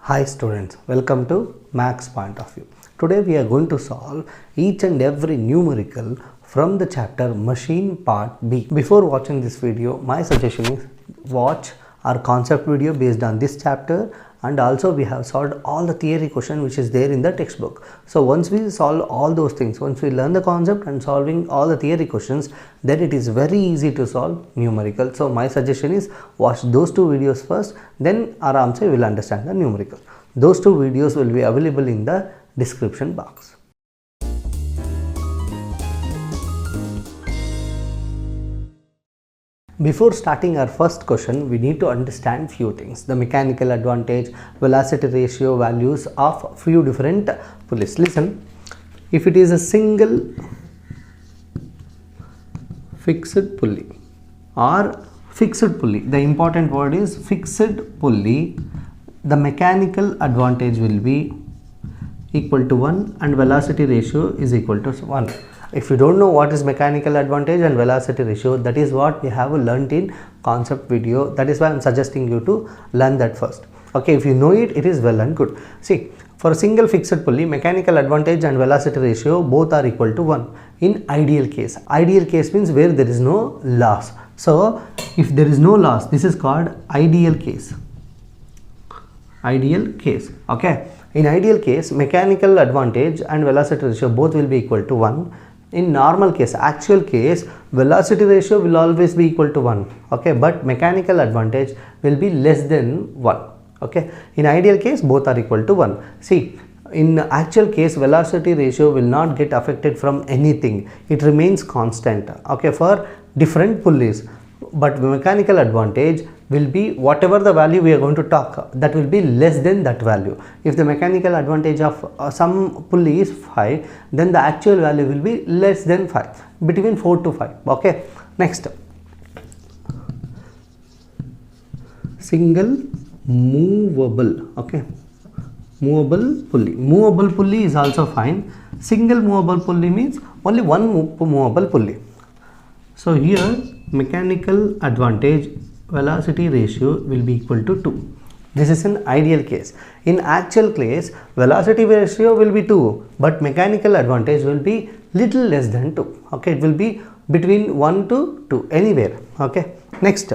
Hi students, welcome to Max Point of View. Today we are going to solve each and every numerical from the chapter Machine Part B. Before watching this video, my suggestion is watch our concept video based on this chapter, and also we have solved all the theory question which is there in the textbook. So once we solve all those things, once we learn the concept and solving all the theory questions, then it is very easy to solve numerical. So my suggestion is watch those two videos first, then aram se will understand the numerical. Those two videos will be available in the description box. Before starting our first question, we need to understand few things: the mechanical advantage, velocity ratio values of few different pulleys. Listen, if it is a single fixed pulley or fixed pulley, the important word is fixed pulley, the mechanical advantage will be equal to 1 and velocity ratio is equal to 1. If you don't know what is mechanical advantage and velocity ratio, that is what we have learnt in concept video. That is why I am suggesting you to learn that first. Okay, if you know it, it is well and good. See, for a single fixed pulley, mechanical advantage and velocity ratio both are equal to 1 in ideal case. Ideal case means where there is no loss. So, if there is no loss, this is called ideal case. Ideal case. Okay. In ideal case, mechanical advantage and velocity ratio both will be equal to 1. In normal case, actual case, velocity ratio will always be equal to 1. Okay, but mechanical advantage will be less than 1. Okay, in ideal case, both are equal to 1. See, in actual case, velocity ratio will not get affected from anything. It remains constant. Okay, for different pulleys. But mechanical advantage will be whatever the value we are going to talk, that will be less than that value. If the mechanical advantage of some pulley is 5, then the actual value will be less than 5, between 4 to 5. Okay, next, single movable. Okay, movable pulley. Movable pulley is also fine. Single movable pulley means only one movable pulley. So here mechanical advantage velocity ratio will be equal to 2. This is an ideal case. In actual case, velocity ratio will be 2, but mechanical advantage will be little less than 2. Okay, it will be between 1 to 2, anywhere. Okay, next,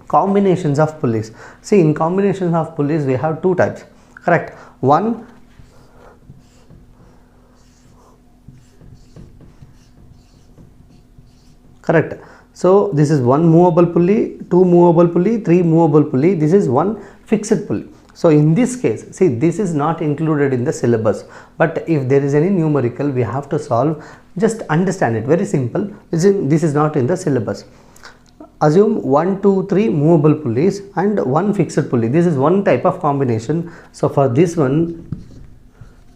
combinations of pulleys. See, in combinations of pulleys we have two types, correct? One, correct. So this is one movable pulley, two movable pulley, three movable pulley. This is one fixed pulley. So in this case, see, this is not included in the syllabus, but if there is any numerical we have to solve, just understand it, very simple. This is not in the syllabus. Assume 1, 2, 3 movable pulleys and one fixed pulley. This is one type of combination. So for this one,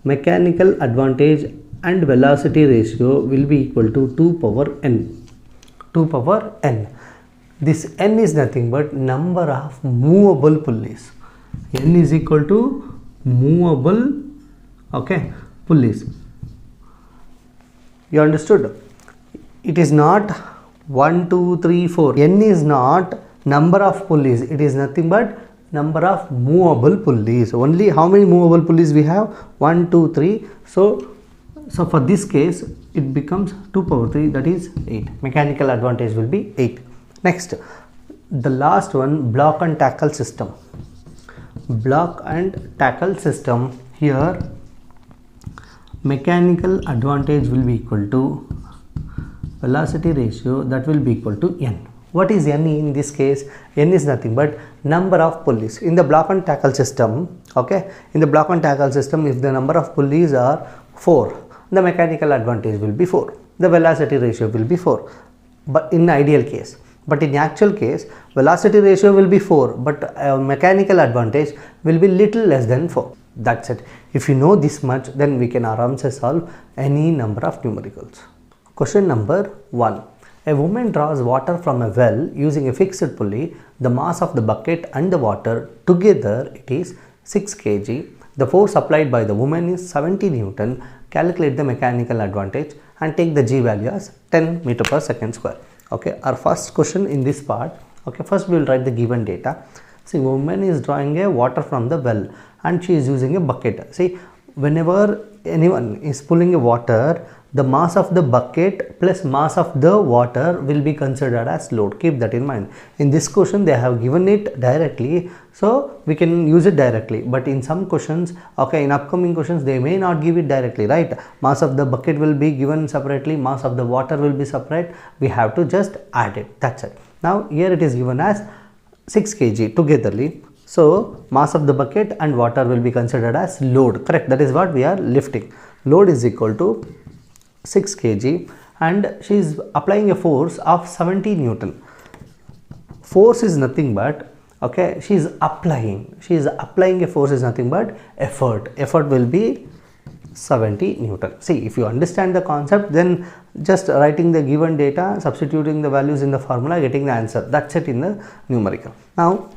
mechanical advantage and velocity ratio will be equal to 2 power n. 2 power n. This n is nothing but number of movable pulleys. N is equal to movable, okay, pulleys. You understood? It is not 1, 2, 3, 4. N is not number of pulleys. It is nothing but number of movable pulleys. Only how many movable pulleys we have? 1, 2, 3. So for this case, it becomes 2 power 3, that is 8. Mechanical advantage will be 8. Next, the last one, block and tackle system. Block and tackle system, here mechanical advantage will be equal to velocity ratio, that will be equal to n. What is n in this case? N is nothing but number of pulleys. In the block and tackle system, okay, in the block and tackle system, if the number of pulleys are 4, the mechanical advantage will be 4. The velocity ratio will be 4, but in ideal case. But in actual case, velocity ratio will be 4, but mechanical advantage will be little less than 4. That's it. If you know this much, then we can aramse solve any number of numericals. Question number 1. A woman draws water from a well using a fixed pulley. The mass of the bucket and the water together, it is 6 kg. The force applied by the woman is 70 Newton. Calculate the mechanical advantage and take the G value as 10 meter per second square. Okay, our first question in this part. Okay, first we will write the given data. See, woman is drawing a water from the well and she is using a bucket. See, whenever anyone is pulling a water, the mass of the bucket plus mass of the water will be considered as load. Keep that in mind. In this question they have given it directly, so we can use it directly, but in some questions, okay, in upcoming questions they may not give it directly, right? Mass of the bucket will be given separately, mass of the water will be separate, we have to just add it, that's it. Now here it is given as 6 kg togetherly, so mass of the bucket and water will be considered as load, correct? That is what we are lifting. Load is equal to 6 kg and she is applying a force of 70 Newton. Force is nothing but, okay, she is applying a force is nothing but effort will be 70 Newton. See, if you understand the concept, then just writing the given data, substituting the values in the formula, getting the answer, that's it in the numerical. Now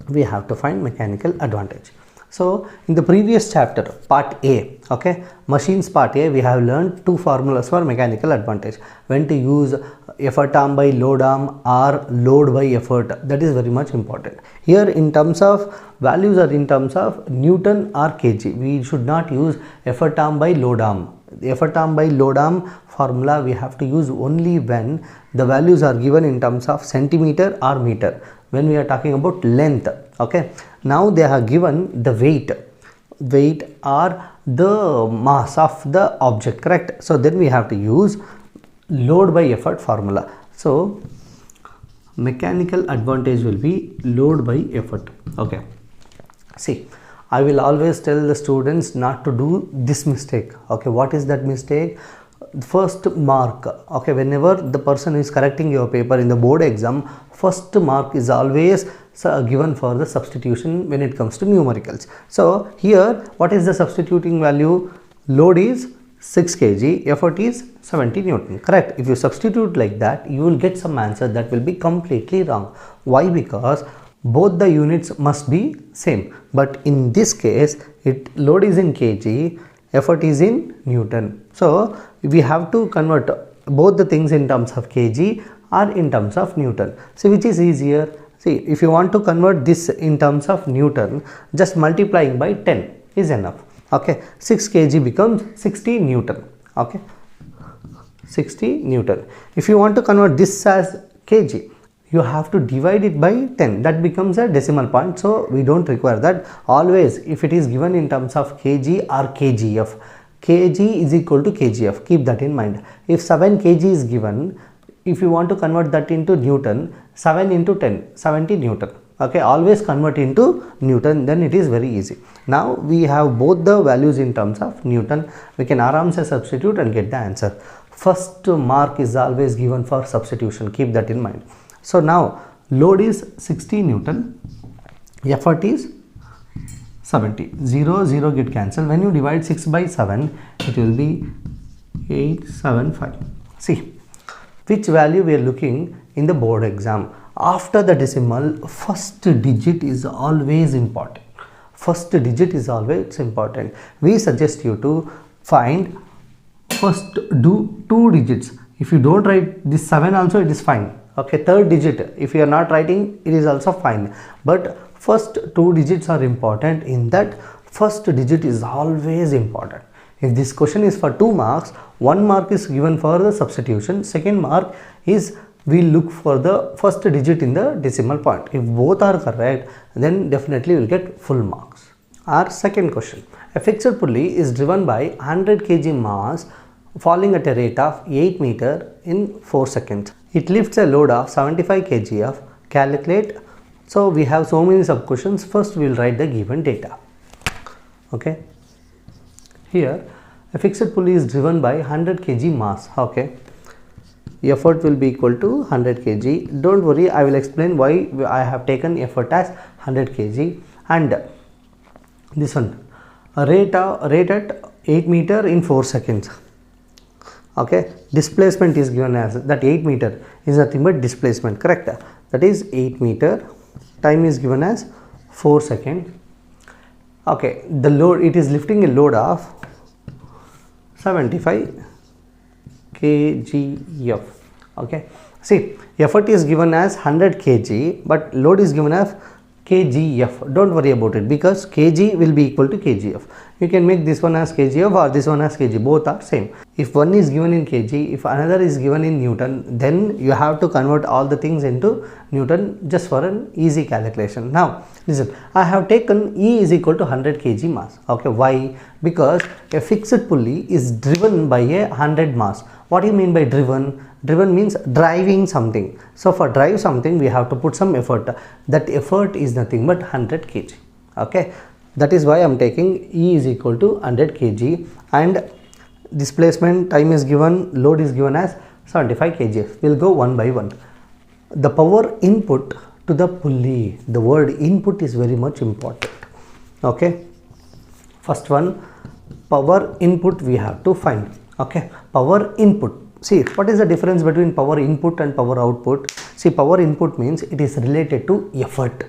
we have to find mechanical advantage. So in the previous chapter, part A, okay, machines part A, we have learned two formulas for mechanical advantage. When to use effort arm by load arm or load by effort, that is very much important. Here in terms of values are in terms of Newton or kg. We should not use effort arm by load arm. The effort arm by load arm formula we have to use only when the values are given in terms of centimeter or meter, when we are talking about length, okay. Now they have given the weight or the mass of the object, correct? So then we have to use load by effort formula. So mechanical advantage will be load by effort, okay. See, I will always tell the students not to do this mistake, okay. What is that mistake? First mark, okay, whenever the person is correcting your paper in the board exam, first mark is always given for the substitution when it comes to numericals. So here what is the substituting value? Load is 6 kg, effort is 70 Newton, correct? If you substitute like that, you will get some answer that will be completely wrong. Why? Because both the units must be same, but in this case load is in kg, effort is in Newton. So we have to convert both the things in terms of kg or in terms of Newton. See, which is easier? See, if you want to convert this in terms of Newton, just multiplying by 10 is enough, okay. 6 kg becomes 60 Newton, okay, 60 Newton. If you want to convert this as kg, you have to divide it by 10, that becomes a decimal point, so we don't require that. Always if it is given in terms of kg or kgf, kg is equal to kgf, keep that in mind. If 7 kg is given, if you want to convert that into Newton, 7 into 10, 70 Newton, okay, always convert into Newton, then it is very easy. Now we have both the values in terms of Newton, we can aram se substitute and get the answer. First mark is always given for substitution, keep that in mind. So now load is 60 Newton, effort is 70, 0 0 get cancelled. When you divide 6 by 7, it will be 875. See, which value we are looking in the board exam? After the decimal, first digit is always important. First digit is always important. We suggest you to find first do 2 digits. If you don't write this 7 also, it is fine, okay. Third digit, if you are not writing, it is also fine, but first 2 digits are important. In that, first digit is always important. If this question is for 2 marks, 1 mark is given for the substitution, second mark is we look for the first digit in the decimal point. If both are correct, then definitely we will get full marks. Our second question, a fixed pulley is driven by 100 kg mass falling at a rate of 8 meter in 4 seconds. It lifts a load of 75 kgf. Calculate. So we have so many sub questions. First we will write the given data, okay. Here a fixed pulley is driven by 100 kg mass, okay. Effort will be equal to 100 kg. Don't worry, I will explain why I have taken effort as 100 kg. And this one, a rate at 8 meter in 4 seconds, okay. Displacement is given as that 8 meter is nothing but displacement, correct? That is 8 meter. Time is given as 4 seconds, okay. The load, it is lifting a load of 75 kgf, okay. See, effort is given as 100 kg, but load is given as kgf. Don't worry about it because kg will be equal to kgf. You can make this one as kgf or this one as kg. Both are same. If one is given in kg, if another is given in Newton, then you have to convert all the things into Newton just for an easy calculation. Now listen, I have taken E is equal to 100 kg mass. Okay, why? Because a fixed pulley is driven by a 100 mass. What do you mean by driven? Driven means driving something. So for drive something we have to put some effort. That effort is nothing but 100 kg. Okay, that is why I am taking E is equal to 100 kg and displacement time is given, load is given as 75 kg. We'll go one by one. The power input to the pulley. The word input is very much important. Okay, first one, power input we have to find. Okay, power input. See, what is the difference between power input and power output? See, power input means it is related to effort.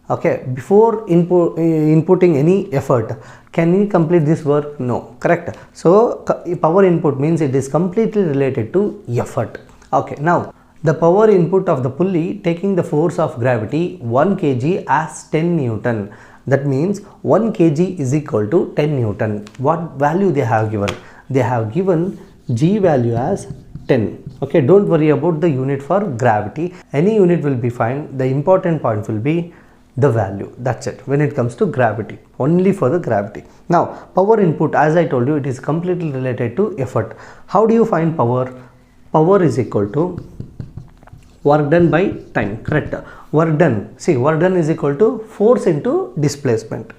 Okay, before inputting any effort, can we complete this work? No, correct. So power input means it is completely related to effort. Okay, now the power input of the pulley taking the force of gravity 1 kg as 10 Newton. That means 1 kg is equal to 10 Newton. What value they have given? They have given G value as 10. Okay, don't worry about the unit for gravity. Any unit will be fine. The important point will be the value. That's it when it comes to gravity, only for the gravity. Now power input, as I told you, it is completely related to effort. How do you find power? Power is equal to work done by time. Correct. Work done. See, work done is equal to force into displacement.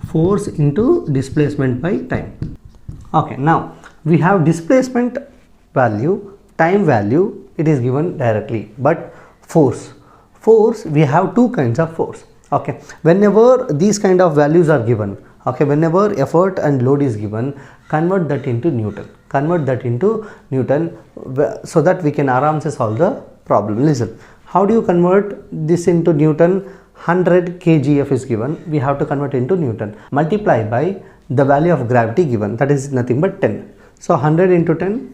Force into displacement by time. Okay, now we have displacement value, time value, it is given directly, but force, we have two kinds of force. Okay, whenever these kind of values are given, okay, whenever effort and load is given, convert that into Newton, so that we can aramse solve the problem. Listen, how do you convert this into Newton? 100 kgf is given, we have to convert into Newton, multiply by the value of gravity given, that is nothing but 10. So 100 into 10,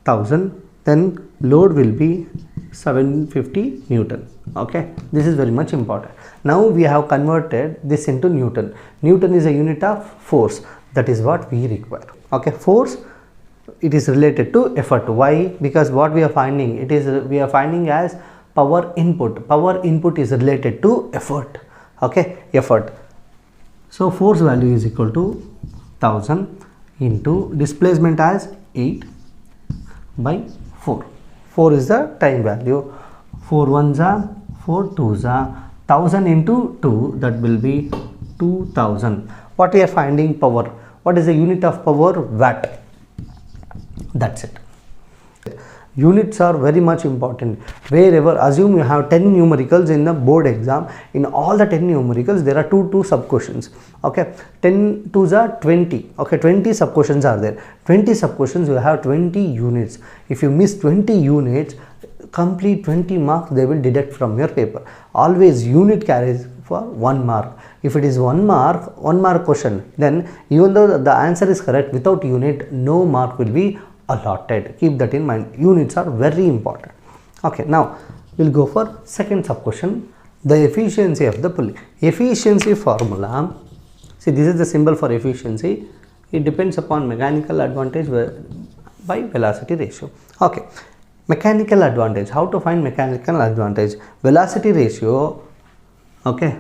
1000, then load will be 750 Newton. Okay, this is very much important. Now we have converted this into Newton. Newton is a unit of force. That is what we require. Okay, force, it is related to effort. Why? Because what we are finding, we are finding as power input. Power input is related to effort. Okay, effort. So force value is equal to 1000 into displacement as 8 by 4. 4 is the time value. 4 ones are 4 twos are 1000 into 2, that will be 2000. What we are finding? Power. What is the unit of power? Watt. That's it. Units are very much important. Wherever, assume you have 10 numericals in the board exam, in all the 10 numericals there are two sub questions. Okay, 10 twos are 20. Okay, 20 sub questions are there. 20 sub questions, you have 20 units. If you miss 20 units, complete 20 marks they will deduct from your paper. Always unit carries for 1 mark. If it is 1 mark question, then even though the answer is correct, without unit no mark will be allotted. Keep that in mind. Units are very important. Okay, now we'll go for second sub question, the efficiency of the pulley. Efficiency formula, see, this is the symbol for efficiency. It depends upon mechanical advantage by velocity ratio. Okay, mechanical advantage. How to find mechanical advantage? Velocity ratio. Okay,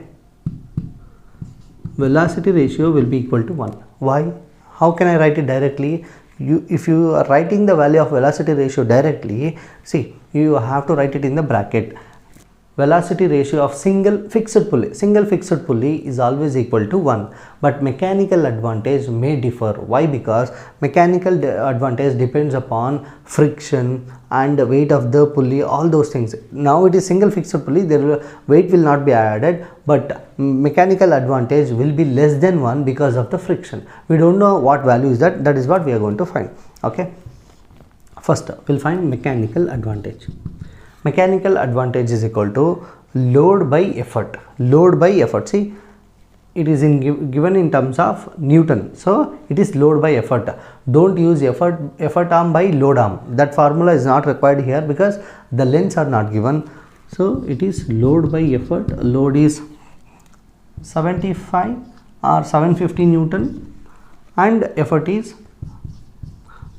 velocity ratio will be equal to 1. Why? How can I write it directly? If you are writing the value of velocity ratio directly, see, you have to write it in the bracket. Velocity ratio of single fixed pulley is always equal to 1, but mechanical advantage may differ. Why? Because mechanical advantage depends upon friction and the weight of the pulley, all those things. Now it is single fixed pulley, weight will not be added, but mechanical advantage will be less than 1 because of the friction. We don't know what value is that. That is what we are going to find. Okay, first we'll find mechanical advantage. Mechanical advantage is equal to load by effort. Load by effort. See, it is given in terms of Newton, so it is load by effort. Don't use effort arm by load arm. That formula is not required here because the lengths are not given. So it is load by effort. Load is 75 or 750 Newton and effort is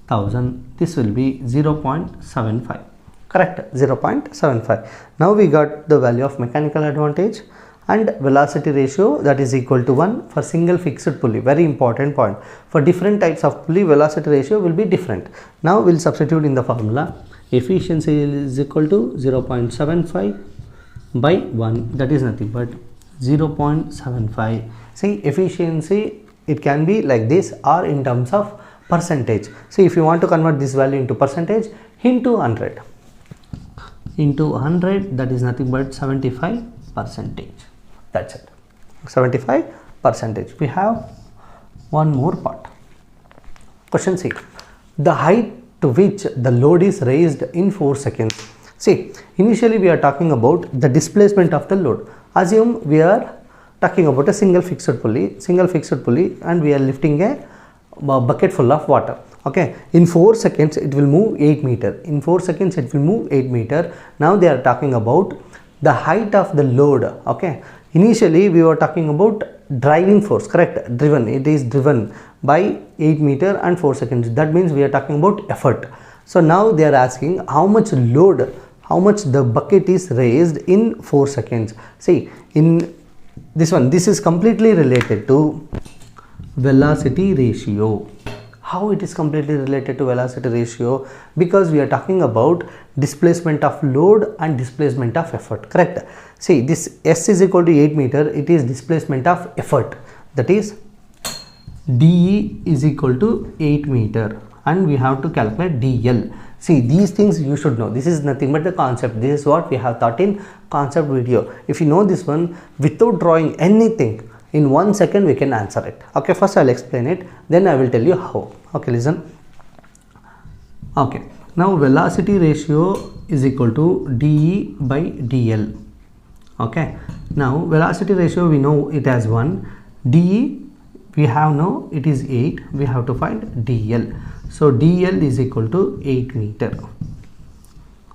1000. This will be 0.75. Correct, 0.75. Now we got the value of mechanical advantage and velocity ratio, that is equal to 1 for single fixed pulley. Very important point. For different types of pulley, velocity ratio will be different. Now we will substitute in the formula. Efficiency is equal to 0.75 by 1, that is nothing but 0.75. See, efficiency, it can be like this or in terms of percentage. See, if you want to convert this value into percentage, into 100. Into 100, that is nothing but 75%. That's it. 75%. We have one more part. Question C. The height to which the load is raised in 4 seconds. See, initially we are talking about the displacement of the load. Assume we are talking about a single fixed pulley, and we are lifting a bucket full of water. Okay, in 4 seconds it will move 8 meter. In 4 seconds it will move 8 meter. Now they are talking about the height of the load. Okay, initially we were talking about driving force, correct? Driven, it is driven by 8 meter and 4 seconds. That means we are talking about effort. So now they are asking how much load, how much the bucket is raised in 4 seconds. See, in this one, this is completely related to velocity ratio. How it is completely related to velocity ratio? Because we are talking about displacement of load and displacement of effort, correct? See, this S is equal to 8 meter, it is displacement of effort, that is dE is equal to 8 meter, and we have to calculate dL. See, these things you should know. This is nothing but the concept. This is what we have taught in concept video. If you know this one without drawing anything, in 1 second we can answer it. Okay, first I will explain it, then I will tell you how. Okay, listen. Okay, now velocity ratio is equal to dE by dL. Okay, now velocity ratio we know it as 1. dE we have now it is 8. We have to find dL. So dL is equal to 8 meter.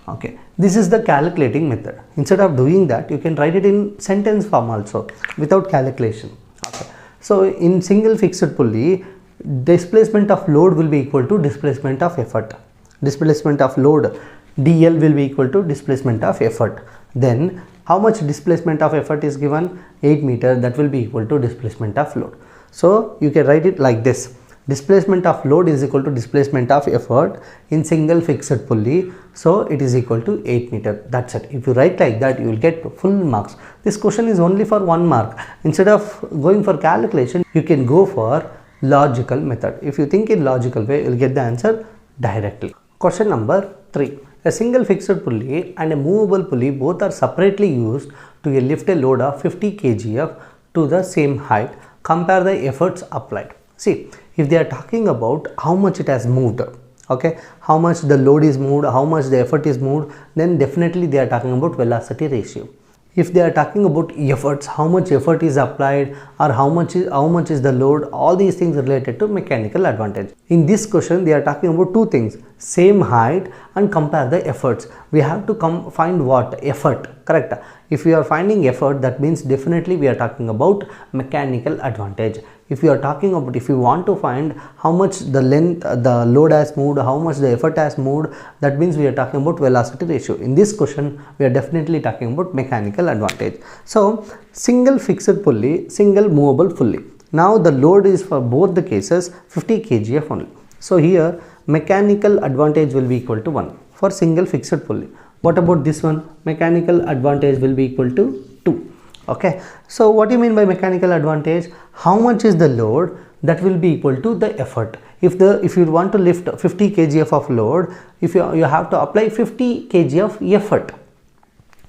Okay, this is the calculating method. Instead of doing that, you can write it in sentence form also without calculation. Okay, so in single fixed pulley, displacement of load will be equal to displacement of effort. Displacement of load dL will be equal to displacement of effort. Then how much displacement of effort is given? 8 meter. That will be equal to displacement of load. So you can write it like this. Displacement of load is equal to displacement of effort in single fixed pulley. So it is equal to 8 meter. That's it. If you write like that, you will get full marks. This question is only for 1 mark. Instead of going for calculation, you can go for logical method. If you think in logical way, you will get the answer directly. Question number 3. A single fixed pulley and a movable pulley both are separately used to lift a load of 50 kgf to the same height. Compare the efforts applied. See, if they are talking about how much it has moved, okay, how much the load is moved, how much the effort is moved, then definitely they are talking about velocity ratio. If they are talking about efforts, how much effort is applied or how much is the load, all these things related to mechanical advantage. In this question, they are talking about two things, same height and compare the efforts. We have to find what? Effort, correct? If we are finding effort, that means definitely we are talking about mechanical advantage. If you are talking about, if you want to find how much the load has moved, how much the effort has moved, that means we are talking about velocity ratio. In this question, we are definitely talking about mechanical advantage. So, single fixed pulley, single movable pulley. Now, the load is for both the cases 50 kgf only. So, here mechanical advantage will be equal to 1 for single fixed pulley. What about this one? Mechanical advantage will be equal to 2. Okay, so what do you mean by mechanical advantage? How much is the load? That will be equal to the effort. If you want to lift 50 kgf of load, if you have to apply 50 kg of effort.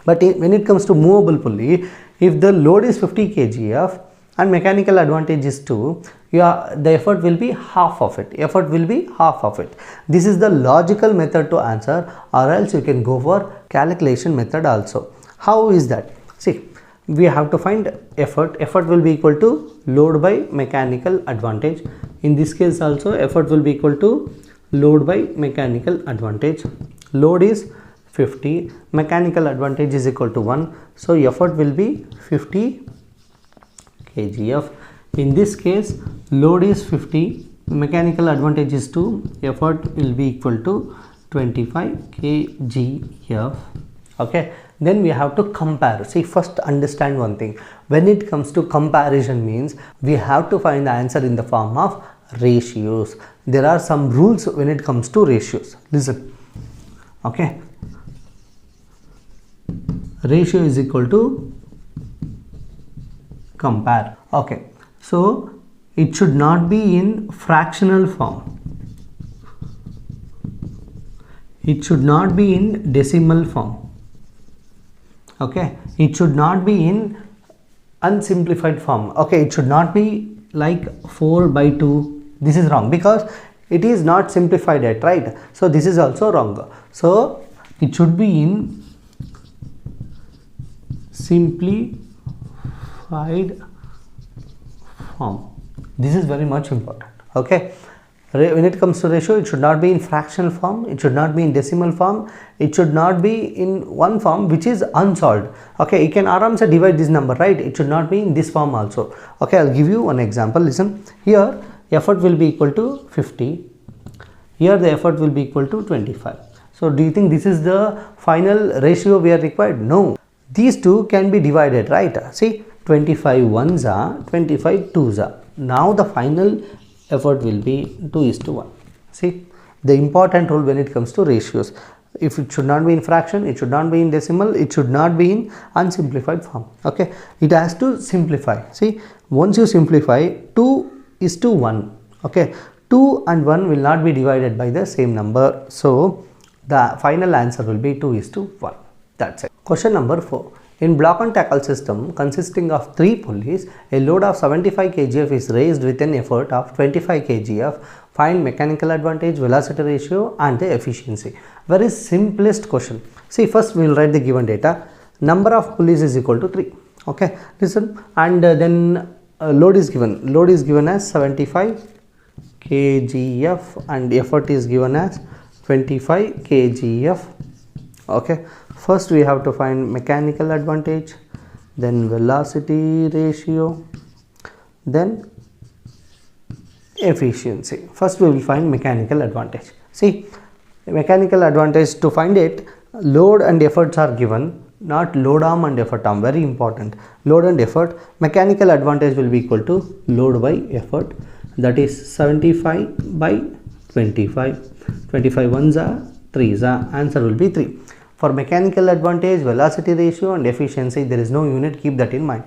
But when it comes to movable pulley, if the load is 50 kgf and mechanical advantage is 2, the effort will be half of it. Effort will be half of it. This is the logical method to answer, or else you can go for calculation method also. How is that? See, we have to find effort. Effort will be equal to load by mechanical advantage. In this case also, effort will be equal to load by mechanical advantage. Load is 50, mechanical advantage is equal to 1, so effort will be 50 kgf. In this case, load is 50, mechanical advantage is 2, effort will be equal to 25 kgf. Okay, then we have to compare. See, first understand one thing. When it comes to comparison means we have to find the answer in the form of ratios. There are some rules when it comes to ratios. Listen. Okay, ratio is equal to compare. Okay, so it should not be in fractional form. It should not be in decimal form. Okay, it should not be in unsimplified form. Okay, it should not be like 4 by 2. This is wrong because it is not simplified yet, right? So this is also wrong. So it should be in simplified form. This is very much important. Okay, when it comes to ratio, it should not be in fractional form, it should not be in decimal form, it should not be in one form which is unsolved. Okay, you can aramse divide this number, right? It should not be in this form also. Okay, I'll give you one example. Listen, here effort will be equal to 50, here the effort will be equal to 25. So do you think this is the final ratio we are required? No, these two can be divided, right? See, 25 ones are 25 twos are. Now the final effort will be 2:1. See, the important rule when it comes to ratios, if it should not be in fraction, it should not be in decimal, it should not be in unsimplified form. Okay, it has to simplify. See, once you simplify, 2:1. Okay, 2 and 1 will not be divided by the same number, so the final answer will be 2:1. That's it. Question number 4. In block and tackle system consisting of 3 pulleys, a load of 75 kgf is raised with an effort of 25 kgf. Find mechanical advantage, velocity ratio and the efficiency. Very simplest question. See, first we will write the given data. Number of pulleys is equal to 3. Okay, listen, and then load is given. Load is given as 75 kgf and effort is given as 25 kgf. Okay, first we have to find mechanical advantage, then velocity ratio, then efficiency. First we will find mechanical advantage. See, mechanical advantage, to find it, load and efforts are given, not load arm and effort arm. Very important. Load and effort. Mechanical advantage will be equal to load by effort, that is 75 by 25. 25 ones are 3s are, answer will be 3. For mechanical advantage, velocity ratio and efficiency, there is no unit, keep that in mind.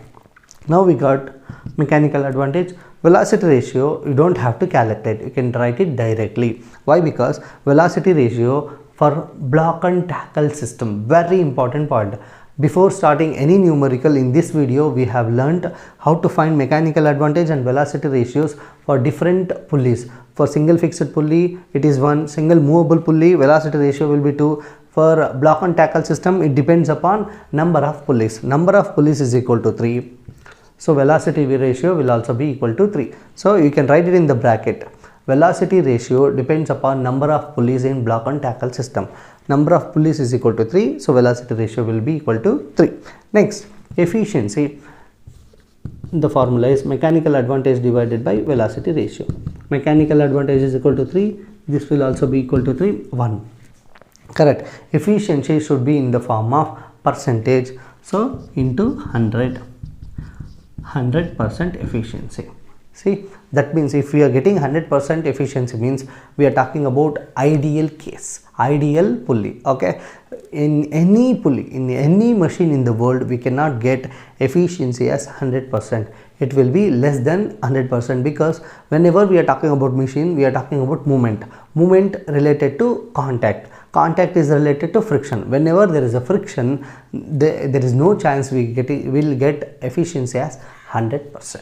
Now we got mechanical advantage. Velocity ratio, you don't have to calculate, you can write it directly. Why? Because velocity ratio for block and tackle system, very important point. Before starting any numerical, in this video we have learnt how to find mechanical advantage and velocity ratios for different pulleys. For single fixed pulley it is 1, single movable pulley velocity ratio will be 2. For block and tackle system, it depends upon number of pulleys. Number of pulleys is equal to 3. So velocity ratio will also be equal to 3. So you can write it in the bracket. Velocity ratio depends upon number of pulleys in block and tackle system. Number of pulleys is equal to 3. So velocity ratio will be equal to 3. Next, efficiency. The formula is mechanical advantage divided by velocity ratio. Mechanical advantage is equal to 3. This will also be equal to 3. 1. Correct. Efficiency should be in the form of percentage. So into 100%. 100% efficiency. See, that means if we are getting 100% efficiency means we are talking about ideal case, ideal pulley. Okay, in any pulley, in any machine in the world, we cannot get efficiency as 100%. It will be less than 100% because whenever we are talking about machine, we are talking about movement. Movement related to contact. Contact is related to friction. Whenever there is a friction, there is no chance we will get efficiency as 100%.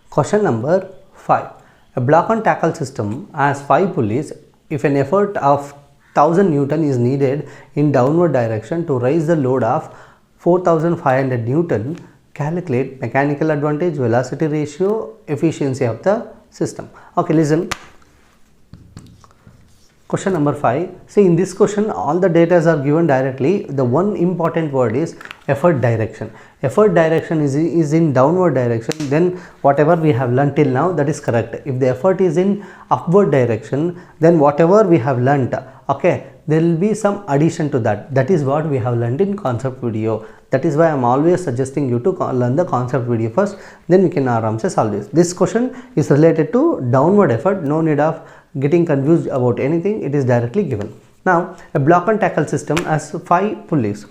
Question number 5. A block and tackle system has 5 pulleys. If an effort of 1000 Newton is needed in downward direction to raise the load of 4500 Newton, calculate mechanical advantage, velocity ratio, efficiency of the system. Okay, listen. Question number 5. See, in this question all the data are given directly. The one important word is effort direction. Effort direction is in downward direction, then whatever we have learnt till now, that is correct. If the effort is in upward direction, then whatever we have learnt, okay, there will be some addition to that. That is what we have learnt in concept video. That is why I am always suggesting you to learn the concept video first, then we can aramse solve this. This question is related to downward effort. No need of getting confused about anything, it is directly given. Now, a block and tackle system has 5 pulleys.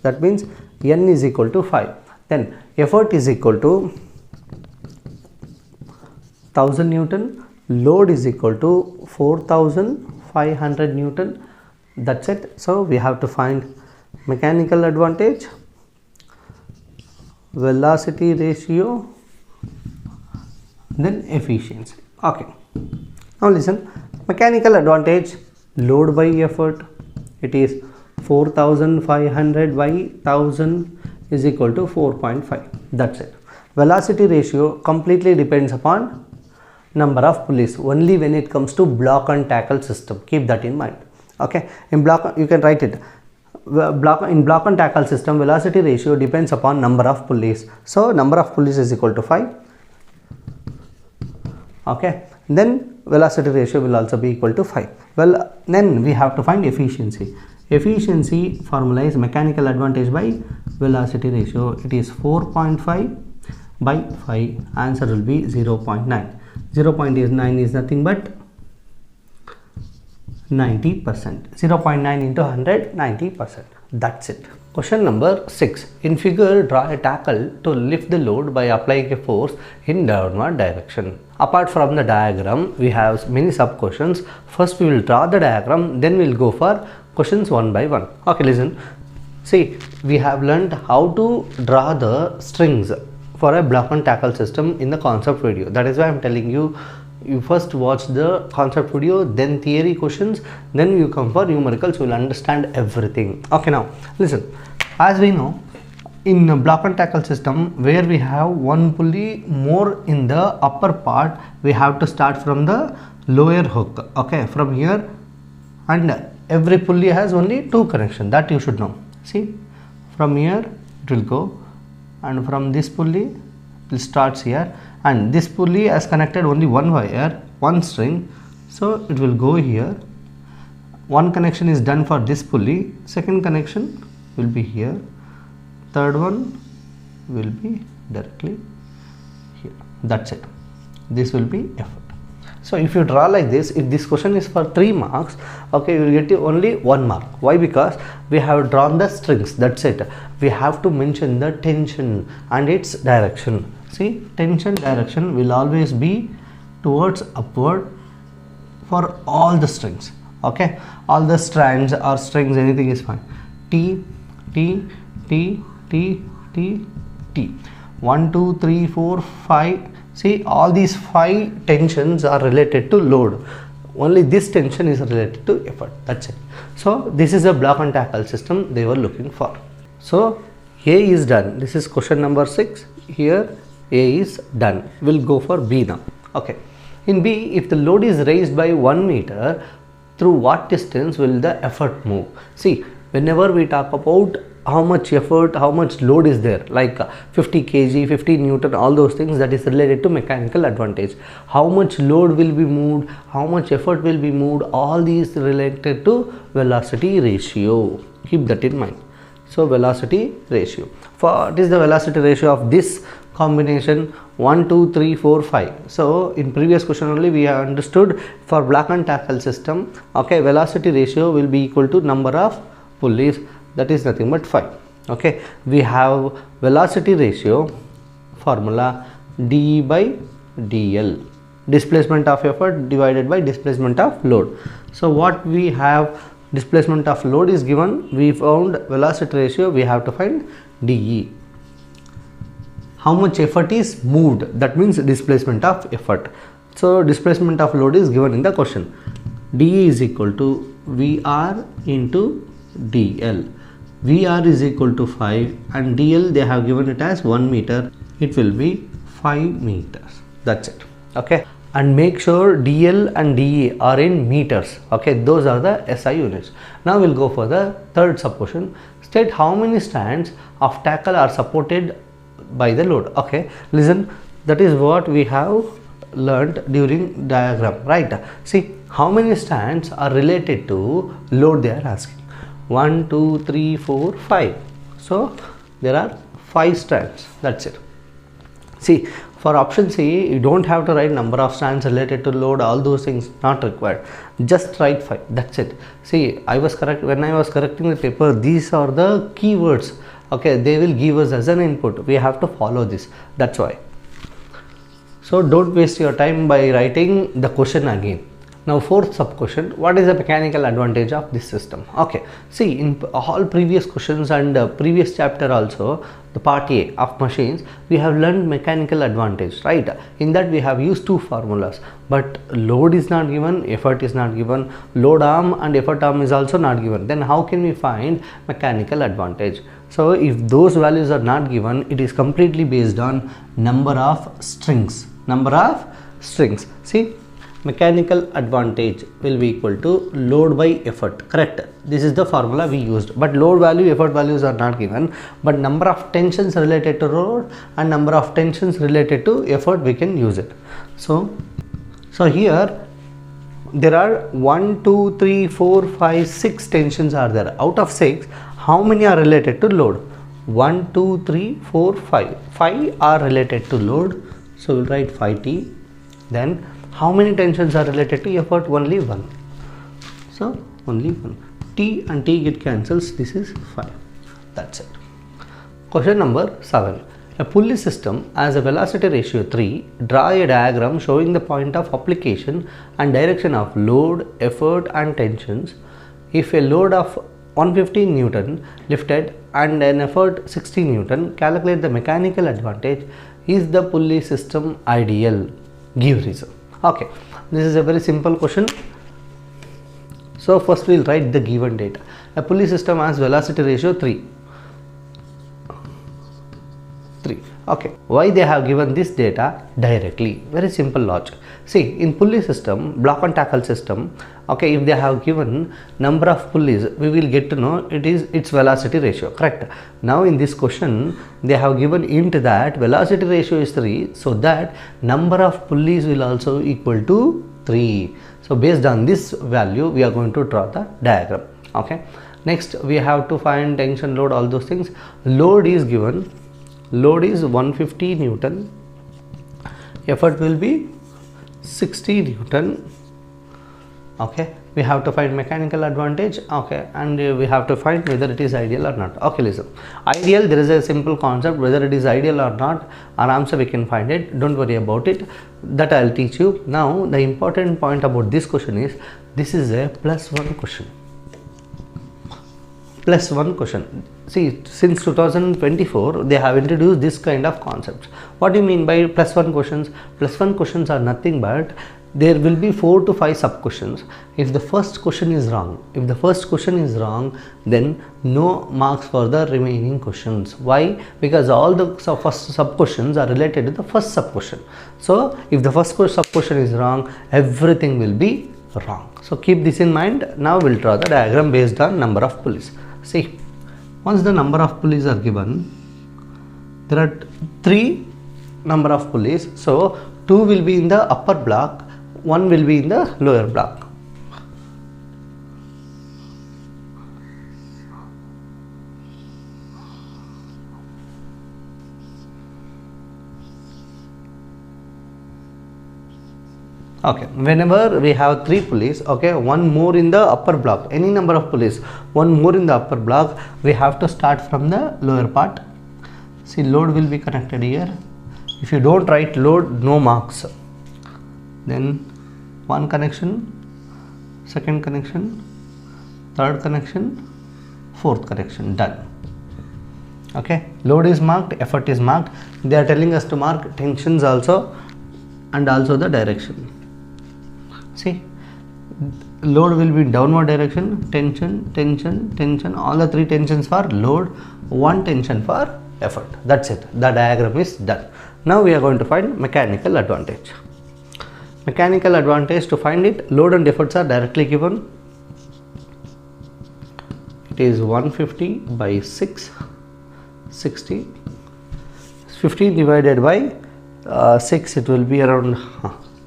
That means N is equal to 5. Then effort is equal to 1000 Newton. Load is equal to 4500 Newton. That's it. So we have to find mechanical advantage, velocity ratio, then efficiency. Okay. Now listen, mechanical advantage, load by effort, it is 4500 by 1000 is equal to 4.5. That's it. Velocity ratio completely depends upon number of pulleys only when it comes to block and tackle system. Keep that in mind. Okay. In block, you can write it. In block and tackle system, velocity ratio depends upon number of pulleys. So number of pulleys is equal to 5. Okay. Then velocity ratio will also be equal to 5. Well, then we have to find efficiency. Efficiency formula is mechanical advantage by velocity ratio. It is 4.5 by 5. Answer will be 0.9. 0.9 is nothing but 90%. 0.9 into 100, 90%. That's it. Question number 6. In figure, draw a tackle to lift the load by applying a force in downward direction. Apart from the diagram, we have many sub questions. First we will draw the diagram, then we will go for questions one by one. Okay, listen. See, we have learned how to draw the strings for a block and tackle system in the concept video. That is why I am telling you, you first watch the concept video, then theory questions, then you come for numericals, you will understand everything. Okay, now listen. As we know, in a block and tackle system where we have one pulley more in the upper part, we have to start from the lower hook. Okay, from here, and every pulley has only 2 connections, that you should know. See, from here it will go, and from this pulley it starts here, and this pulley has connected only one wire, one string, so it will go here. One connection is done for this pulley, second connection will be here, third one will be directly here. That's it. This will be effort. So if you draw like this, if this question is for 3 marks, okay, you will get only 1 mark. Why? Because we have drawn the strings. That's it. We have to mention the tension and its direction. See, tension direction will always be towards upward for all the strings. Okay, all the strands or strings, anything is fine. T, T, T, T, T, T. 1, 2, 3, 4, 5. See, all these 5 tensions are related to load. Only this tension is related to effort. That's it. So this is a block and tackle system they were looking for. So A is done. This is question number 6. Here A is done. We'll go for B now. Okay. In B, if the load is raised by 1 meter, through what distance will the effort move? See, whenever we talk about how much effort, how much load is there, like 50 kg, 50 Newton, all those things, that is related to mechanical advantage. How much load will be moved, how much effort will be moved, all these related to velocity ratio. Keep that in mind. So velocity ratio. What is the velocity ratio of this combination? 1, 2, 3, 4, 5. So in previous question only we have understood for block and tackle system, okay, velocity ratio will be equal to number of pulleys, that is nothing but 5. Okay, we have velocity ratio formula d by dl, displacement of effort divided by displacement of load. So what we have, displacement of load is given, we found velocity ratio, we have to find dE. How much effort is moved, that means displacement of effort. So displacement of load is given in the question. dE is equal to VR into dl. VR is equal to 5 and dl they have given it as 1 meter. It will be 5 meters. That's it. Okay. and make sure DL and DE are in meters. Okay, those are the SI units. Now we'll go for the third sub question. State how many strands of tackle are supported by the load. Okay, listen, that is what we have learned during diagram, right? See how many strands are related to load they are asking. 1 2 3 4 5. So there are 5 strands. That's it. See, for option C, you don't have to write number of strands related to load, all those things not required. Just write 5. That's it. See, I was correct when I was correcting the paper. These are the keywords. Okay, they will give us as an input. We have to follow this. That's why. So don't waste your time by writing the question again. Now fourth sub question, what is the mechanical advantage of this system? Okay, see in all previous questions and previous chapter also, the part A of machines, we have learned mechanical advantage, right? In that we have used two formulas, but load is not given, effort is not given, load arm and effort arm is also not given. Then how can we find mechanical advantage? So if those values are not given, it is completely based on number of strings. See, mechanical advantage will be equal to load by effort, correct? This is the formula we used, but load value, effort values are not given, but number of tensions related to load and number of tensions related to effort, we can use it. So here there are 1 2 3 4 5 6 tensions are there. Out of 6, how many are related to load? 1 2 3 4 5. 5 are related to load, so we'll write 5T. Then how many tensions are related to effort? Only 1. So only 1. T and T get cancels. This is 5. That's it. Question number 7. A pulley system has a velocity ratio 3. Draw a diagram showing the point of application and direction of load, effort and tensions. If a load of 150 Newton lifted and an effort 60 Newton, calculate the mechanical advantage. Is the pulley system ideal? Give reason. Okay, this is a very simple question. So first we'll write the given data. A pulley system has velocity ratio 3. Okay, why they have given this data directly? Very simple logic. See, in pulley system, block and tackle system, okay, if they have given number of pulleys, we will get to know its velocity ratio, correct? Now in this question, they have given int that velocity ratio is 3, so that number of pulleys will also equal to 3. So based on this value, we are going to draw the diagram. Okay, next we have to find tension, load, all those things. Load is given. Load is 150 Newton, effort will be 60 Newton. Okay, we have to find mechanical advantage. Okay, and we have to find whether it is ideal or not. Okay, listen, ideal, there is a simple concept, whether it is ideal or not, aramse we can find it. Don't worry about it, that I'll teach you. Now the important point about this question is, this is a +1 question. +1 question. See, since 2024 they have introduced this kind of concepts. What do you mean by +1 questions? +1 questions are nothing but there will be 4 to 5 sub questions. If the first question is wrong, then no marks for the remaining questions. Why? Because all the first sub questions are related to the first sub question. So if the first sub question is wrong, everything will be wrong. So keep this in mind. Now we'll draw the diagram based on number of pulleys. See, once the number of pulleys are given, there are 3 number of pulleys. So 2 will be in the upper block, 1 will be in the lower block. Okay, whenever we have 3 pulleys, okay, 1 more in the upper block, any number of pulleys, 1 more in the upper block, we have to start from the lower part. See, load will be connected here. If you don't write load, no marks. Then 1 connection, 2nd connection, 3rd connection, 4th connection, done. Okay, load is marked, effort is marked. They are telling us to mark tensions also and also the direction. See, load will be in downward direction, tension, tension, tension, all the 3 tensions for load, 1 tension for effort. That's it. The diagram is done. Now we are going to find mechanical advantage. Mechanical advantage, to find it, load and efforts are directly given. It is 150 by 660. 15 divided by 6, it will be around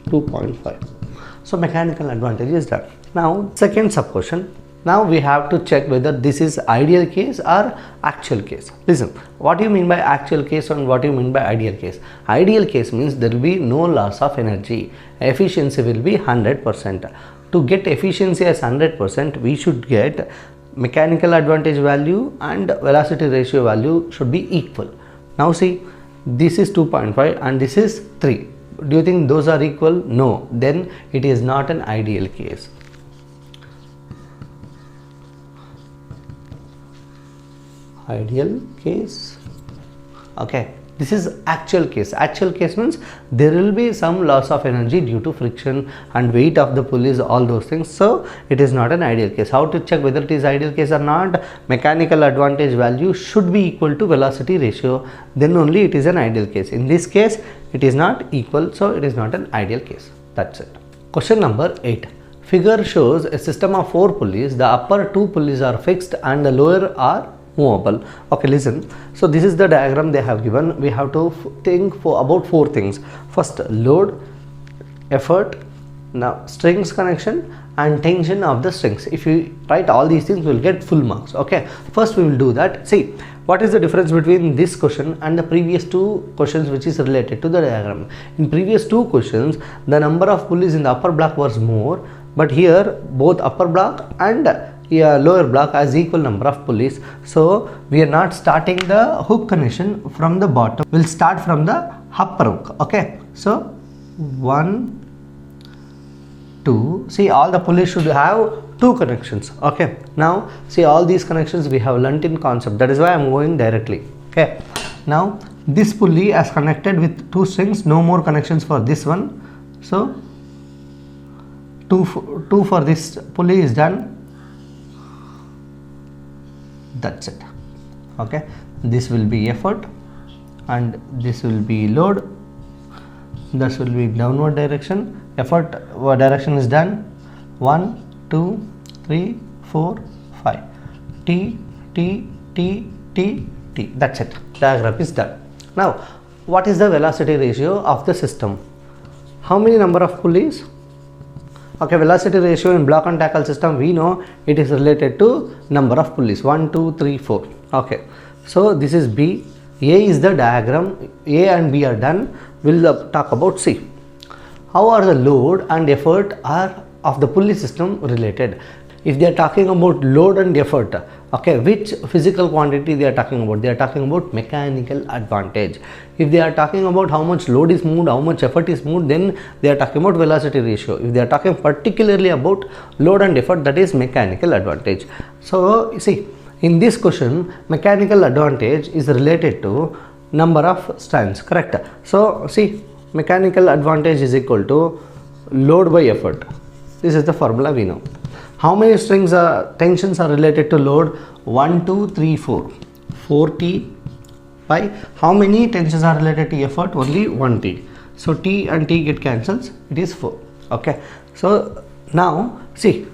2.5. So mechanical advantage is done. Now second sub question. Now we have to check whether this is ideal case or actual case. Listen, what do you mean by actual case and what do you mean by ideal case? Ideal case means there will be no loss of energy. Efficiency will be 100%. To get efficiency as 100%, we should get mechanical advantage value and velocity ratio value should be equal. Now see, this is 2.5 and this is 3. Do you think those are equal? No. Then it is not an ideal case. Ideal case. Okay, this is actual case. Actual case means there will be some loss of energy due to friction and weight of the pulleys, all those things. So it is not an ideal case. How to check whether it is ideal case or not? Mechanical advantage value should be equal to velocity ratio, then only it is an ideal case. In this case it is not equal, so it is not an ideal case. That's it. Question number 8. Figure shows a system of 4 pulleys. The upper 2 pulleys are fixed and the lower are movable. Okay, listen. So this is the diagram they have given. We have to think about 4 things. First, load, effort, now strings connection and tension of the strings. If you write all these things, we will get full marks. Okay, first we will do that. See, what is the difference between this question and the previous 2 questions which is related to the diagram? In previous 2 questions, the number of pulleys in the upper block was more, but here both upper block and lower block has equal number of pulleys. So we are not starting the hook connection from the bottom, we'll start from the upper hook. Okay, so 1, 2, see all the pulleys should have 2 connections. Okay, now see all these connections we have learnt in concept, that is why I am going directly. Okay, now this pulley is connected with 2 strings, no more connections for this one. So 2 for this pulley is done. That's it. Okay, this will be effort and this will be load. This will be downward direction. Effort direction is done. 1, 2, 3, 4, 5. T, T, T, T, T. That's it. Diagram is done. Now, what is the velocity ratio of the system? How many number of pulleys? Okay, velocity ratio in block and tackle system, we know it is related to number of pulleys, 1, 2, 3, 4. Okay, so this is B. A is the diagram. A and B are done. We'll talk about C. How are the load and effort are of the pulley system related? If they are talking about load and effort, okay, which physical quantity they are talking about? They are talking about mechanical advantage. If they are talking about how much load is moved, how much effort is moved, then they are talking about velocity ratio. If they are talking particularly about load and effort, that is mechanical advantage. So see, in this question, mechanical advantage is related to number of strands, correct? So see, mechanical advantage is equal to load by effort. This is the formula we know. How many strings tensions are related to load? 1, 2, 3, 4. 4T by how many tensions are related to effort? Only 1T. So T and T get cancels. It is 4. Okay. So now see,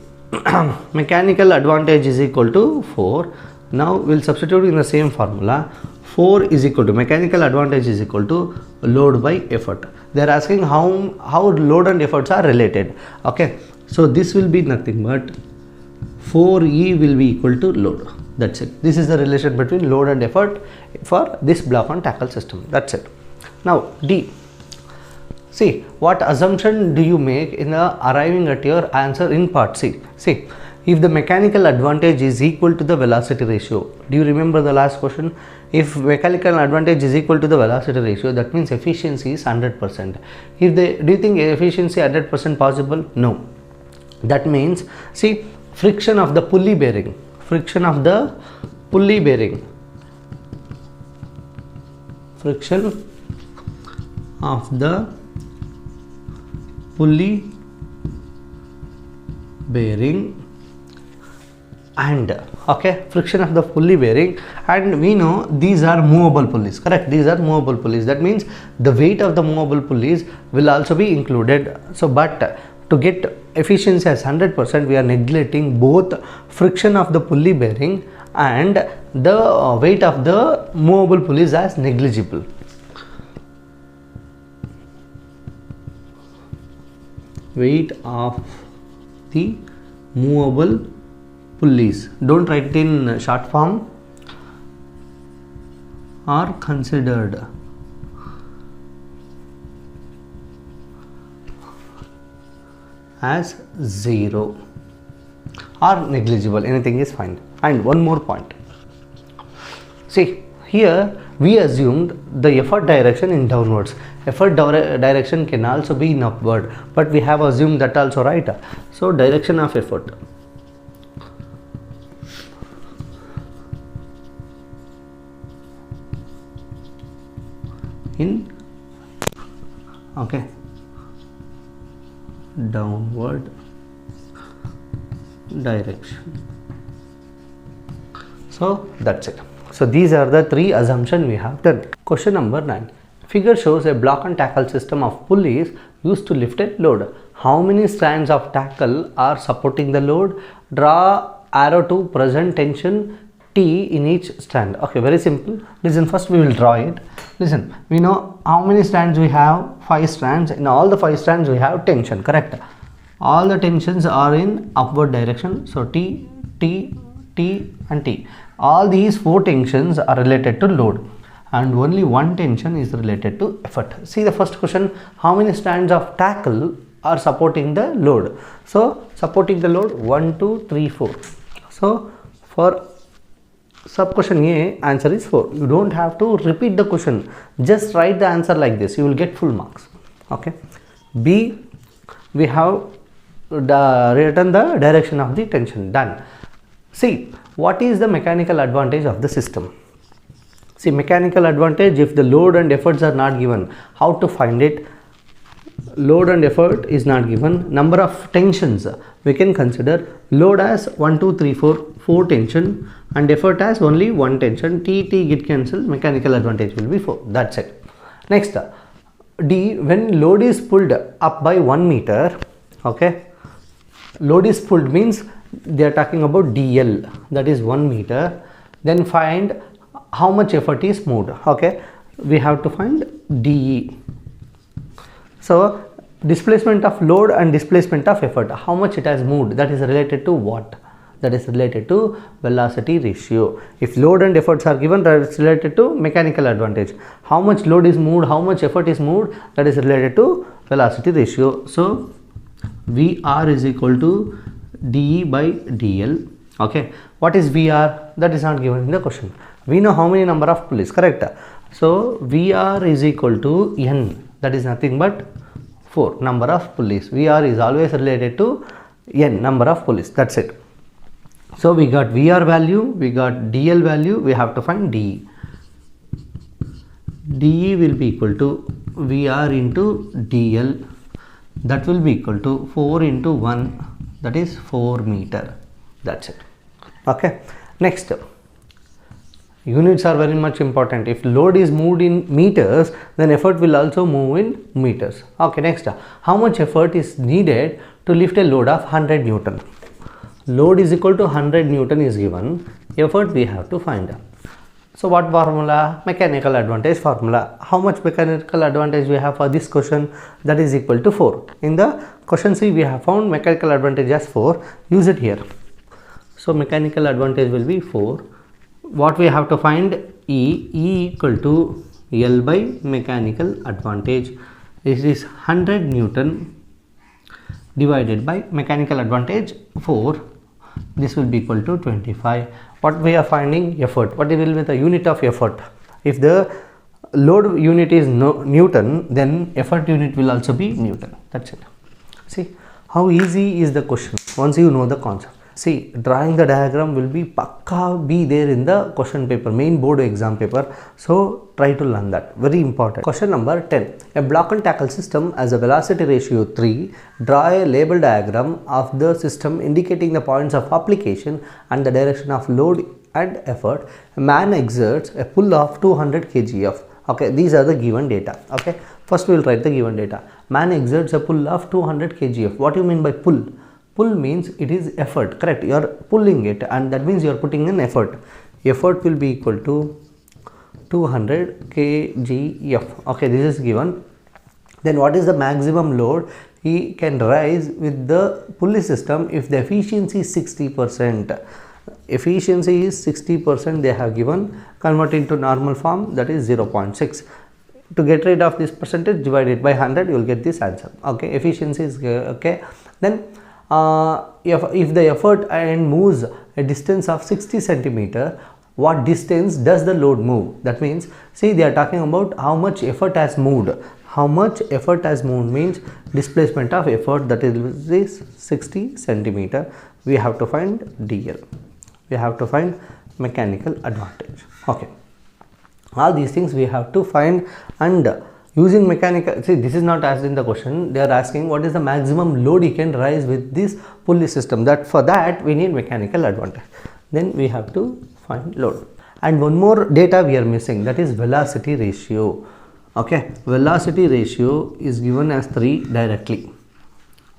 mechanical advantage is equal to 4. Now we'll substitute in the same formula. 4 is equal to mechanical advantage is equal to load by effort. They are asking how load and efforts are related. Okay. So this will be nothing but 4E will be equal to load. That's it. This is the relation between load and effort for this block and tackle system. That's it. Now D. See, what assumption do you make in arriving at your answer in part C? See, if the mechanical advantage is equal to the velocity ratio, do you remember the last question? If mechanical advantage is equal to the velocity ratio, that means efficiency is 100%. Do you think efficiency 100% possible? No. That means, see, friction of the pulley bearing, friction of the pulley bearing, friction of the pulley bearing and okay, friction of the pulley bearing, and we know these are movable pulleys, correct? These are movable pulleys. That means the weight of the movable pulleys will also be included. So but to get efficiency as 100%, we are neglecting both friction of the pulley bearing and the weight of the movable pulleys as negligible. Weight of the movable pulleys, don't write it in short form, are considered as 0 or negligible, anything is fine. And one more point, see here we assumed the effort direction in downwards. Effort direction can also be in upward, but we have assumed that also, right? So direction of effort in okay downward direction. So that's it. So these are the three assumptions we have done. Question number 9. Figure shows a block and tackle system of pulleys used to lift a load. How many strands of tackle are supporting the load? Draw arrow to present tension T in each strand. Okay, very simple. Listen, first we will draw it. Listen, we know how many strands we have? 5 strands. In all the 5 strands we have tension, correct? All the tensions are in upward direction. So T, T, T and T. All these 4 tensions are related to load, and only one tension is related to effort. See the first question, how many strands of tackle are supporting the load? So supporting the load 1, 2, 3, 4. So for sub question A, answer is 4. You don't have to repeat the question, just write the answer like this, you will get full marks. Okay. B, we have written the direction of the tension, done. See, what is the mechanical advantage of the system? See, mechanical advantage, if the load and efforts are not given, how to find it? Load and effort is not given. Number of tensions, we can consider load as 1, 2, 3, 4 tension, and effort as only 1 tension. T get cancelled, mechanical advantage will be 4. That's it. Next, D, when load is pulled up by 1 meter, okay, load is pulled means they are talking about DL, that is 1 meter. Then find how much effort is moved. Okay, we have to find DE. So displacement of load and displacement of effort, how much it has moved, that is related to what? That is related to velocity ratio. If load and efforts are given, that is related to mechanical advantage. How much load is moved, how much effort is moved, that is related to velocity ratio. So VR is equal to DE by DL. Okay, what is VR? That is not given in the question. We know how many number of pulleys, correct? So VR is equal to N, that is nothing but 4 number of pulleys. VR is always related to N number of pulleys. That's it. So we got VR value, we got DL value, we have to find DE. DE will be equal to VR into DL, that will be equal to 4 into 1, that is 4 meter. That's it. Okay, next, units are very much important. If load is moved in meters, then effort will also move in meters. Okay, next, how much effort is needed to lift a load of 100 Newton? Load is equal to 100 Newton is given, effort we have to find. So what formula? Mechanical advantage formula. How much mechanical advantage we have for this question? That is equal to 4. In the question C, we have found mechanical advantage as 4. Use it here. So mechanical advantage will be 4. What we have to find? E equal to L by mechanical advantage. This is 100 Newton divided by mechanical advantage 4. This will be equal to 25. What we are finding? Effort. What will be the unit of effort? If the load unit is Newton, then effort unit will also be Newton. That's it. See how easy is the question once you know the concept. See, drawing the diagram will be be there in the question paper, main board exam paper. So try to learn that, very important. Question number 10. A block and tackle system has a velocity ratio 3. Draw a label diagram of the system indicating the points of application and the direction of load and effort. A man exerts a pull of 200 kgf. Okay, these are the given data. Okay, first we will write the given data. Man exerts a pull of 200 kgf. What do you mean by pull? Pull means it is effort, correct? You are pulling it, and that means you are putting in effort. Effort will be equal to 200 kgf. Okay, this is given. Then what is the maximum load he can rise with the pulley system if the efficiency is 60%? Efficiency is 60%, they have given. Convert into normal form, that is 0.6. To get rid of this percentage, divide it by 100, you will get this answer. Okay, efficiency is okay. Then if the effort and moves a distance of 60 centimeter, what distance does the load move? That means, see, they are talking about how much effort has moved. How much effort has moved means displacement of effort, that is this 60 centimeter. We have to find DL. We have to find mechanical advantage. Okay, all these things we have to find, and using mechanical, see, this is not asked in the question. They are asking what is the maximum load you can rise with this pulley system. That for that we need mechanical advantage. Then we have to find load. And one more data we are missing, that is velocity ratio. Okay, velocity ratio is given as 3 directly.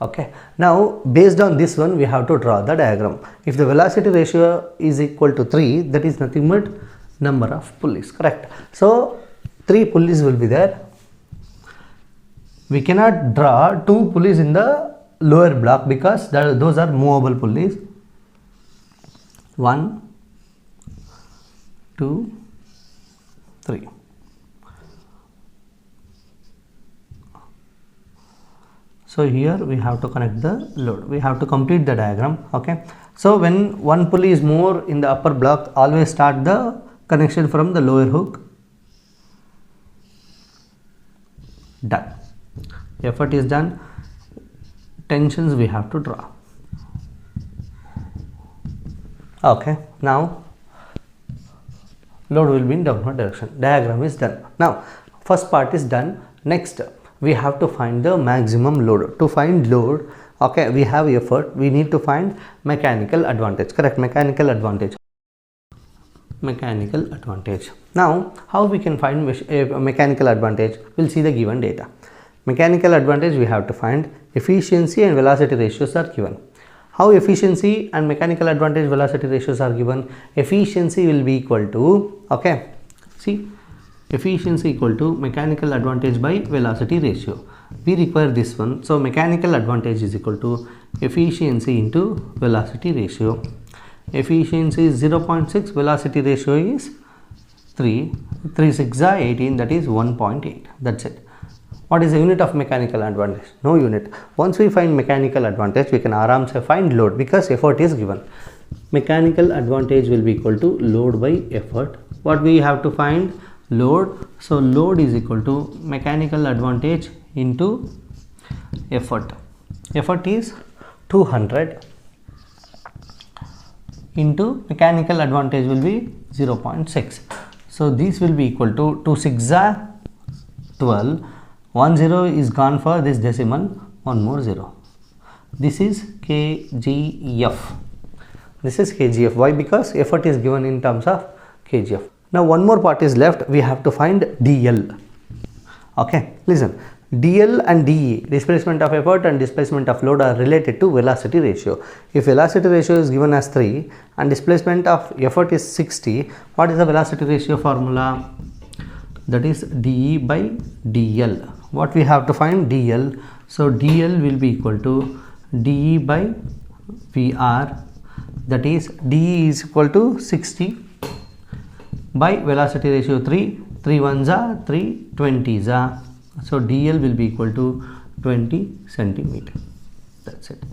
Okay, now based on this one we have to draw the diagram. If the velocity ratio is equal to 3, that is nothing but number of pulleys, correct? So 3 pulleys will be there. We cannot draw 2 pulleys in the lower block because those are movable pulleys. 1, 2, 3. So here we have to connect the load. We have to complete the diagram. Okay. So when one pulley is more in the upper block, always start the connection from the lower hook. Done. Effort is done. Tensions we have to draw. Okay. Now load will be in downward direction. Diagram is done. Now first part is done. Next we have to find the maximum load. To find load, okay, we have effort, we need to find mechanical advantage, correct? Mechanical advantage. Mechanical advantage. Now how we can find a mechanical advantage? We'll see the given data. Mechanical advantage, we have to find efficiency and velocity ratios are given. How efficiency and mechanical advantage velocity ratios are given? Efficiency will be equal to, okay, see, efficiency equal to mechanical advantage by velocity ratio. We require this one. So mechanical advantage is equal to efficiency into velocity ratio. Efficiency is 0.6, velocity ratio is 3. 3 6 are 18, that is 1.8. That's it. What is the unit of mechanical advantage? No unit. Once we find mechanical advantage, we can aramse find load because effort is given. Mechanical advantage will be equal to load by effort. What we have to find? Load. So load is equal to mechanical advantage into effort. Effort is 200 into mechanical advantage will be 0.6. So this will be equal to 2 6 are 12. 1 0 is gone for this decimal, 1 more 0. This is kgf. This is kgf. Why? Because effort is given in terms of kgf. Now one more part is left. We have to find dl. Okay, listen. dl and de, displacement of effort and displacement of load, are related to velocity ratio. If velocity ratio is given as 3 and displacement of effort is 60, what is the velocity ratio formula? That is de by dl. What we have to find? dl. So dl will be equal to de by vr, that is de is equal to 60 by velocity ratio 3. 3 1s are 3 20s are. So dl will be equal to 20 centimeter. That's it.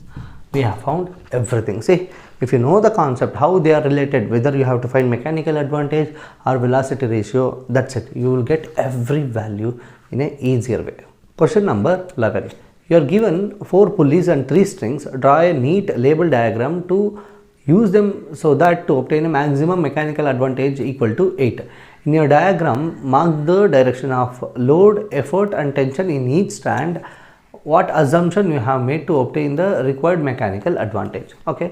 We have found everything. See, if you know the concept, how they are related, whether you have to find mechanical advantage or velocity ratio, that's it. You will get every value in an easier way. Question number 11. you are given 4 pulleys and 3 strings. Draw a neat label diagram to use them so that to obtain a maximum mechanical advantage equal to 8. In your diagram, mark the direction of load, effort and tension in each strand. What assumption you have made to obtain the required mechanical advantage. Okay,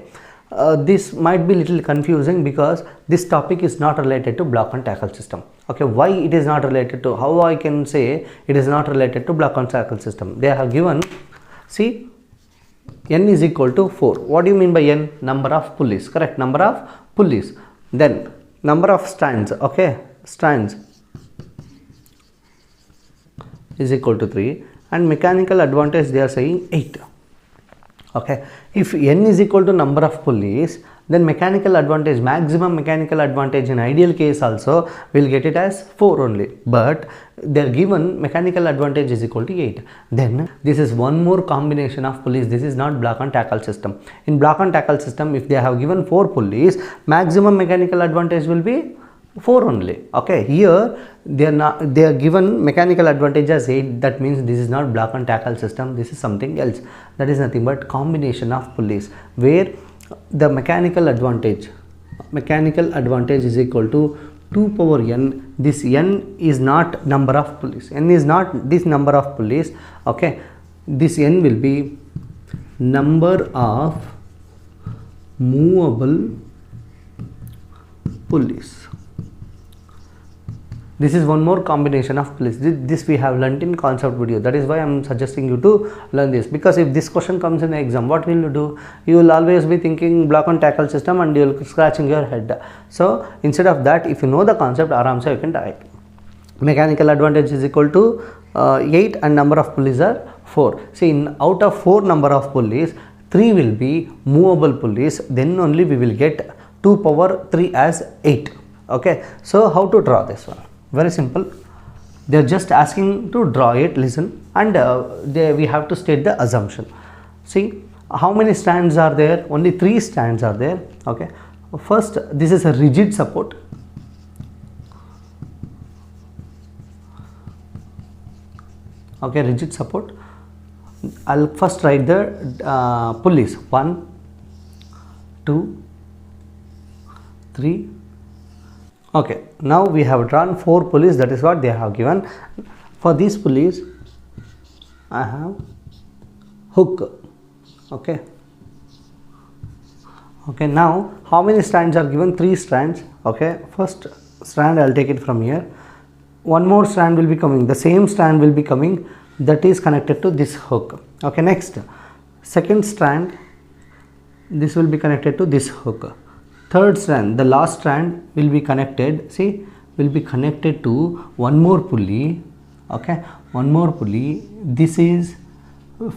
this might be little confusing because this topic is not related to block and tackle system. Okay, why it is not related to, how I can say it is not related to block and tackle system? They have given, see, n is equal to 4. What do you mean by n? Number of pulleys, correct? Number of pulleys. Then number of strands, okay, strands is equal to 3, and mechanical advantage they are saying 8. Okay, if n is equal to number of pulleys, then mechanical advantage, maximum mechanical advantage in ideal case also will get it as 4 only, but they are given mechanical advantage is equal to 8. Then this is one more combination of pulleys. This is not block and tackle system. In block and tackle system, if they have given 4 pulleys, maximum mechanical advantage will be 4 only. Okay, here they are given mechanical advantage as 8. That means this is not block and tackle system, this is something else. That is nothing but combination of pulleys, where the mechanical advantage is equal to 2 power n. This n is not number of pulleys, n is not this number of pulleys. Okay, this n will be number of movable pulleys. This is one more combination of pulleys. This we have learnt in concept video. That is why I am suggesting you to learn this, because if this question comes in the exam, what will you do? You will always be thinking block and tackle system and you will be scratching your head. So instead of that, if you know the concept, aramse you can try. Mechanical advantage is equal to 8 and number of pulleys are 4. See, out of 4 number of pulleys, 3 will be movable pulleys. Then only we will get 2 power 3 as 8. Okay, so how to draw this one? Very simple. They are just asking to draw it, listen, and we have to state the assumption. See, how many strands are there? Only 3 strands are there. Okay, first this is a rigid support. Okay, rigid support. I'll first write the pulleys. 1, 2, 3. Okay, now we have drawn 4 pulleys. That is what they have given. For these pulleys, I have hook. Okay. Okay, now how many strands are given? 3 strands. Okay, first strand I'll take it from here. One more strand will be coming. The same strand will be coming. That is connected to this hook. Okay, next, second strand. This will be connected to this hook. Third strand, the last strand will be connected, see, will be connected to one more pulley. Okay, one more pulley. This is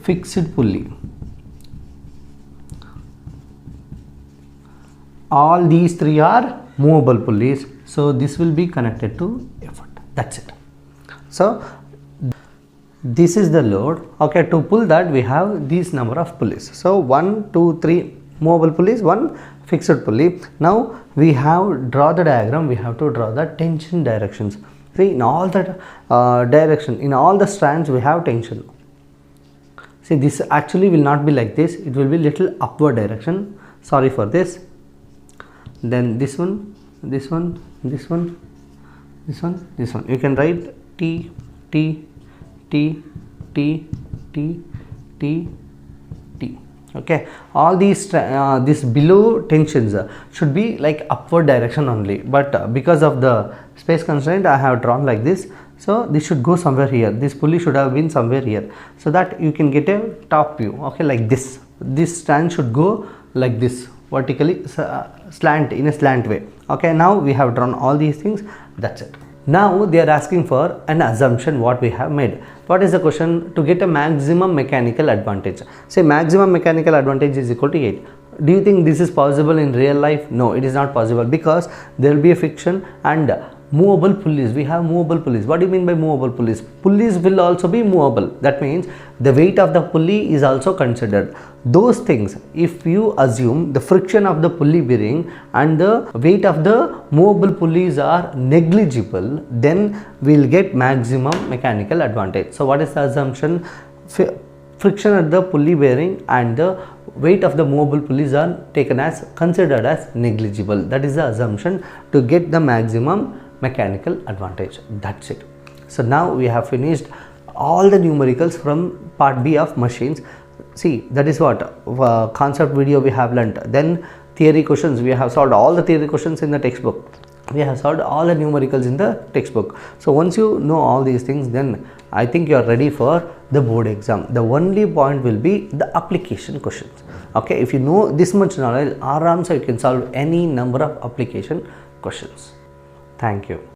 fixed pulley. All these 3 are movable pulleys, so this will be connected to effort. That's it. So this is the load. Okay, to pull that we have these number of pulleys. So 1, 2, 3 movable pulleys, 1 fixed pulley. Now we have draw the diagram. We have to draw the tension directions. See, in all the direction, in all the strands we have tension. See, this actually will not be like this. It will be little upward direction. Sorry for this. Then this one, this one, this one, this one, this one. You can write T, T, T, T, T, T, T. Okay, all these this below tensions should be like upward direction only, but because of the space constraint I have drawn like this. So this should go somewhere here. This pulley should have been somewhere here, so that you can get a top view. Okay, like this. This strand should go like this, vertically slant, in a slant way. Okay, now we have drawn all these things. That's it. Now they are asking for an assumption what we have made. What is the question? To get a maximum mechanical advantage. Say maximum mechanical advantage is equal to 8. Do you think this is possible in real life? No, it is not possible, because there will be a friction and movable pulleys. We have movable pulleys. What do you mean by movable pulleys? Pulleys will also be movable. That means the weight of the pulley is also considered. Those things, if you assume the friction of the pulley bearing and the weight of the movable pulleys are negligible, then we will get maximum mechanical advantage. So what is the assumption? friction at the pulley bearing and the weight of the movable pulleys are taken as considered as negligible. That is the assumption to get the maximum mechanical advantage. That's it. So now we have finished all the numericals from part B of machines. See, that is what concept video we have learnt. Then theory questions, we have solved all the theory questions in the textbook. We have solved all the numericals in the textbook. So once you know all these things, then I think you are ready for the board exam. The only point will be the application questions. Okay, if you know this much knowledge, aram se you can solve any number of application questions. Thank you.